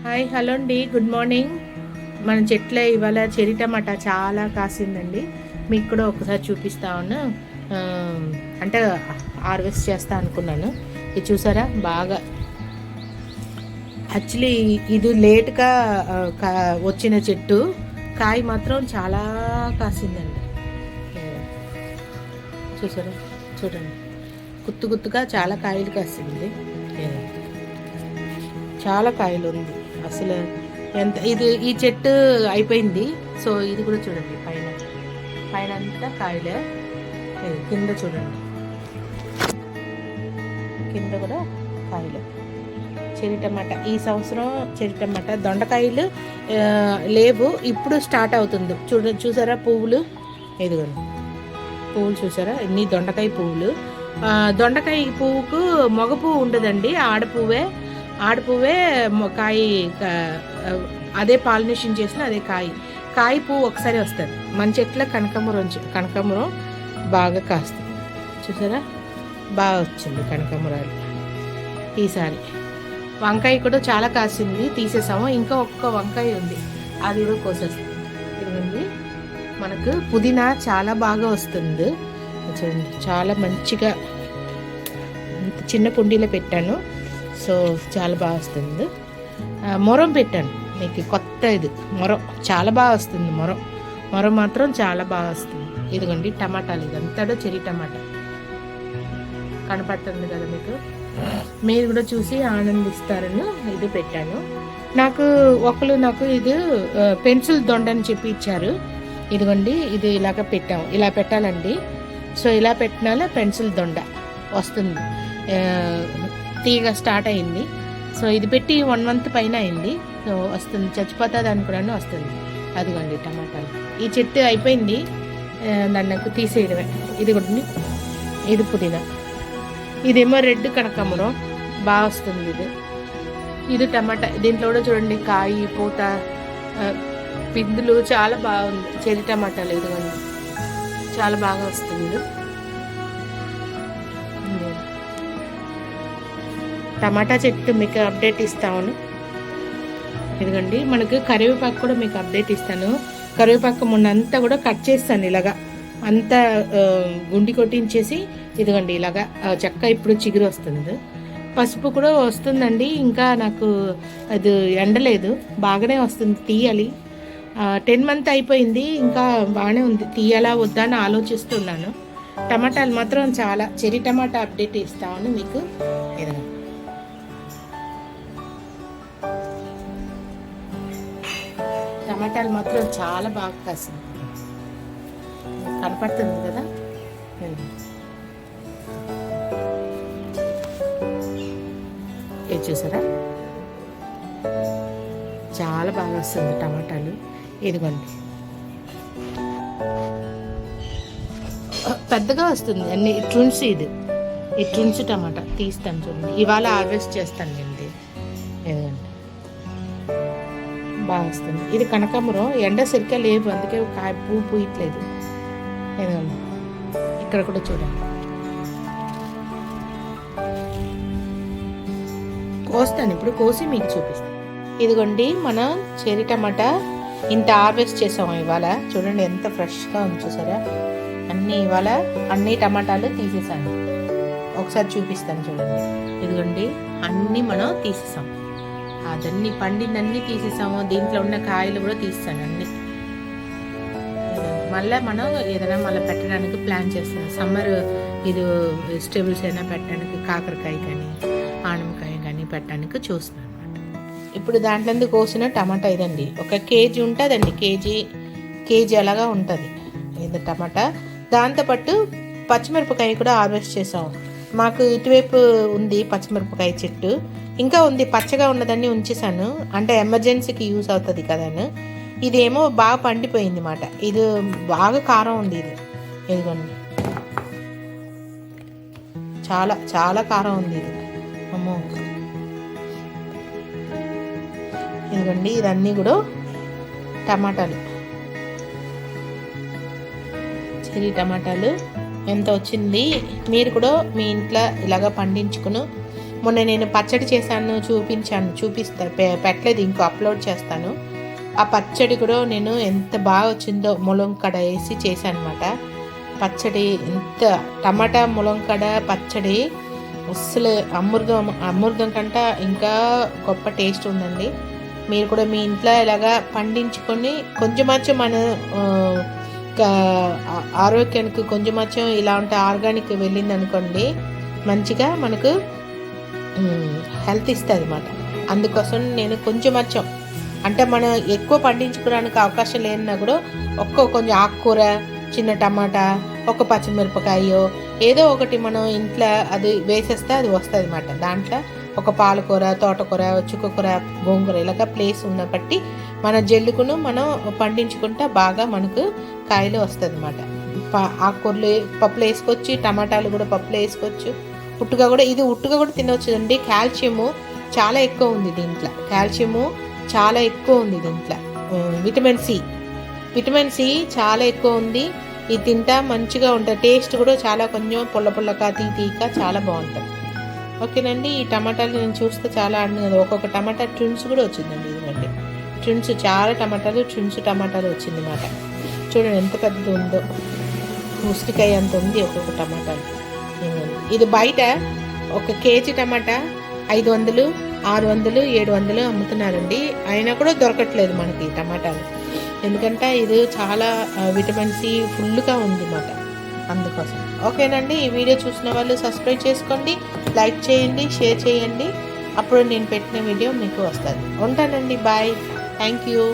Hi hello అండి, good morning. మన చెట్ల ఇవాళ చెరి టమాటా చాలా కాసిందండి. మీకు కూడా ఒకసారి చూపిస్తా ఉన్నా. అంటే హార్వెస్ట్ చేస్తా అనుకున్నాను. ఇది చూసారా, బాగా యాక్చువల్లీ ఇది లేట్గా వచ్చిన చెట్టు, కాయ మాత్రం చాలా కాసిందండి. చూసారా, చూడండి, గుత్తుగా చాలా కాయలు కాసింది. చాలా కాయలు ఉంది అసలు. ఎంత ఇది ఈ చెట్టు అయిపోయింది. సో ఇది కూడా చూడండి, పైన అంతా కాయలే. కింద చూడండి, కింద కూడా కాయలు. చెరి టమాటా ఈ సంవత్సరం చెరి టమాటా. దొండకాయలు లేవు, ఇప్పుడు స్టార్ట్ అవుతుంది. చూసారా పువ్వులు, ఎదుగుండి పువ్వులు చూసారా, ఇన్ని దొండకాయ పువ్వులు. దొండకాయ పువ్వుకు మగ పువ్వు ఉండదండి, ఆడపువ్వే కాయ. అదే పాలినేషన్ చేసిన అదే కాయ పువ్వు ఒకసారి వస్తుంది. మన చెట్ల కనకాంబరం బాగా కాస్తుంది. చూసారా, బాగా వచ్చింది కనకాంబరాలు. ఈసారి వంకాయ కూడా చాలా కాసింది, తీసేసాము. ఇంకా ఒక్క వంకాయ ఉంది, అది కూడా కోసేస్తాం. ఇదిగోండి, మనకు పుదీనా చాలా బాగా వస్తుంది. చూడండి, చాలా మంచిగా చిన్న కుండీలో పెట్టాను. సో చాలా బాగా వస్తుంది. మొరం పెట్టాను మీకు, కొత్త ఇది మొరం చాలా బాగా వస్తుంది. మొరం మాత్రం చాలా బాగా వస్తుంది. ఇదిగోండి టమాటాలు, ఇదంతా చెరి టమాటా కనపడుతుంది కదా మీకు. మీరు కూడా చూసి ఆనందిస్తారని ఇది పెట్టాను. నాకు ఇది పెన్సిల్ దొండ అని చెప్పి ఇచ్చారు. ఇదిగోండి, ఇది ఇలాగ పెట్టాము, ఇలా పెట్టాలండి. సో ఇలా పెట్టినాల పెన్సిల్ దొండ వస్తుంది. తీగ స్టార్ట్ అయింది. సో ఇది పెట్టి 1 month పైన అయింది. సో వస్తుంది, చచ్చిపోతుంది అనుకున్నాను, వస్తుంది. అదిగోండి టమాటాలు. ఈ చెట్టు అయిపోయింది, దాన్ని నాకు తీసేయడమే. ఇది కూడా, ఇది పుదీనా, ఇదేమో రెడ్ కనకాంబరం బాగా వస్తుంది. ఇది టమాటా. దీంట్లో కూడా చూడండి, కాయ పూత పిందులు చాలా బాగుంది. చెరి టమాటాలు ఇదిగోండి, చాలా బాగా వస్తుంది. టమాటా చెట్టు మీకు అప్డేట్ ఇస్తాను. ఇదిగోండి, మనకు కరివేపాకు కూడా మీకు అప్డేట్ ఇస్తాను. కరివేపాకు మొన్నంతా కూడా కట్ చేస్తాను, ఇలాగా అంతా గుండి కొట్టించేసి. ఇదిగోండి ఇలాగా చెక్క ఇప్పుడు చిగురు వస్తుంది. పసుపు కూడా వస్తుందండి, ఇంకా నాకు అది ఎండలేదు, బాగానే వస్తుంది. తీయాలి. 10 month అయిపోయింది, ఇంకా బాగానే ఉంది. తీయాలా వద్దా అని ఆలోచిస్తున్నాను. టమాటాలు మాత్రం చాలా, చెరి టమాటా అప్డేట్ ఇస్తాను మీకు. ఇదిగో టమాటాలు మాత్రం చాలా బాగా కాసింది, కనపడుతుంది కదా. ఇది చూసారా, చాలా బాగా వస్తుంది టమాటాలు. ఇదిగోండి, పెద్దగా వస్తుంది అన్ని. ఇట్రుంచి టమాటా తీస్తాను చూడండి. ఇవాళ హార్వెస్ట్ చేస్తాను నేను. ఇదిగోండి, బాగా వస్తుంది. ఇది కనకాంబరం, ఎండ సరిగ్గా లేవు, అందుకే కాయ పువ్వు పూయట్లేదు. ఏదమ్మా, ఇక్కడ కూడా చూడండి, కోస్తాను ఇప్పుడు, కోసి మీకు చూపిస్తాను. ఇదిగోండి, మనం చెరి టమాటా ఇంత హార్వెస్ట్ చేసాము ఇవాళ. చూడండి ఎంత ఫ్రెష్గా ఉంది, చూసారా. ఇవాళ అన్ని టమాటాలు తీసేసాను, ఒకసారి చూపిస్తాను చూడండి. ఇదిగోండి, అన్నీ మనం తీసేసాం, అదన్నీ పండినన్నీ తీసేసాము. దీంట్లో ఉన్న కాయలు కూడా తీస్తాను అన్ని. మళ్ళీ మనం ఏదైనా మళ్ళీ పెట్టడానికి ప్లాన్ చేస్తాం. సమ్మర్ ఇది వెజిటేబుల్స్ అయినా పెట్టడానికి, కాకరకాయ కానీ ఆనమకాయ కానీ పెట్టడానికి చూస్తున్నాను అనమాట. ఇప్పుడు దాంట్లో కోసిన టమాటా ఇదండి, 1 kg ఉంటుందండి. కేజీ అలాగా ఉంటుంది ఇది టమాటా. దాంతోపాటు పచ్చిమిరపకాయ కూడా హార్వెస్ట్ చేసాము. మాకు ఇటువైపు ఉంది పచ్చిమిరపకాయ చెట్టు, ఇంకా ఉంది, పచ్చగా ఉన్నదాన్ని ఉంచేసాను, అంటే ఎమర్జెన్సీకి యూస్ అవుతుంది కదా అని. ఇదేమో బాగా పండిపోయింది మాట. ఇది బాగా కారం ఉంది. ఇదిగోండి, చాలా చాలా కారం ఉంది ఇది, అమ్మో. ఇదిగోండి, ఇదన్నీ కూడా టమాటాలు, చెరి టమాటాలు. ఎంత వచ్చింది, మీరు కూడా మీ ఇంట్లో ఇలాగ పండించుకుని మొన్న నేను పచ్చడి చేశాను, పెట్టలేదు, ఇంకో అప్లోడ్ చేస్తాను. ఆ పచ్చడి కూడా నేను ఎంత బాగా వచ్చిందో ములంకడ వేసి చేశాను అనమాట. పచ్చడి ఎంత టమాటా ములంకడ పచ్చడి అస్సలు అమృతం కంట ఇంకా గొప్ప టేస్ట్ ఉందండి. మీరు కూడా మీ ఇంట్లో ఇలాగా పండించుకొని కొంచెం మన ఆరోగ్యానికి కొంచెం ఇలా ఉంటే ఆర్గానిక్ వెళ్ళింది అనుకోండి, మంచిగా మనకు హెల్త్ ఇస్తుంది అన్నమాట. అందుకోసం నేను కొంచెం అంటే మనం ఎక్కువ పండించుకోవడానికి అవకాశం లేదన్నా కూడా కొంచెం ఆకుకూర, చిన్న టమాటా, ఒక పచ్చిమిరపకాయో ఏదో ఒకటి మనం ఇంట్లో అది వేసేస్తే అది వస్తుంది అన్నమాట. దాంట్లో ఒక పాలకూర, తోటకూర, చుక్కకూర, గోంగూర ఇలాగ ప్లేస్ ఉన్న బట్టి మన జల్లుకును మనం పండించుకుంటే బాగా మనకు కాయలు వస్తుంది అన్నమాట. ఆకుకూరలు పప్పులు వేసుకోవచ్చు, టమాటాలు కూడా పప్పులు వేసుకోవచ్చు. ఉట్టుగా కూడా తినవచ్చు అండి. కాల్షియము చాలా ఎక్కువ ఉంది దీంట్లో, చాలా ఎక్కువ ఉంది దీంట్లో. విటమిన్ సి చాలా ఎక్కువ ఉంది. ఇది తింటా మంచిగా ఉంటుంది. టేస్ట్ కూడా చాలా కొంచెం పుల్లగా తీయక చాలా బాగుంటుంది. ఓకేనండి. ఈ టమాటాలు నేను చూస్తే చాలా అండి, ఒక్కొక్క టమాటా ట్రిన్స్ కూడా వచ్చిందండి. ఇదిగండి ట్రిన్స్, చాలా టమాటాలు వచ్చింది అన్నమాట. చూడండి ఎంత పెద్దది ఉందో, ఉసిరికాయ అంత ఉంది ఒక్కొక్క టమాటాలు. ఇది బయట 1 కేజీ టమాటా 500, 600, 700 అమ్ముతున్నారండి. అయినా కూడా దొరకట్లేదు మనకి టమాటాలు. ఎందుకంటే ఇది చాలా విటమిన్ సి ఫుల్గా ఉంది అన్నమాట. అందుకోసం ఓకేనండి. ఈ వీడియో చూసిన వాళ్ళు సబ్స్క్రైబ్ చేసుకోండి, లైక్ చేయండి, షేర్ చేయండి. అప్పుడు నేను పెట్టిన వీడియో మీకు వస్తుంది. ఉంటానండి. బాయ్. Thank you.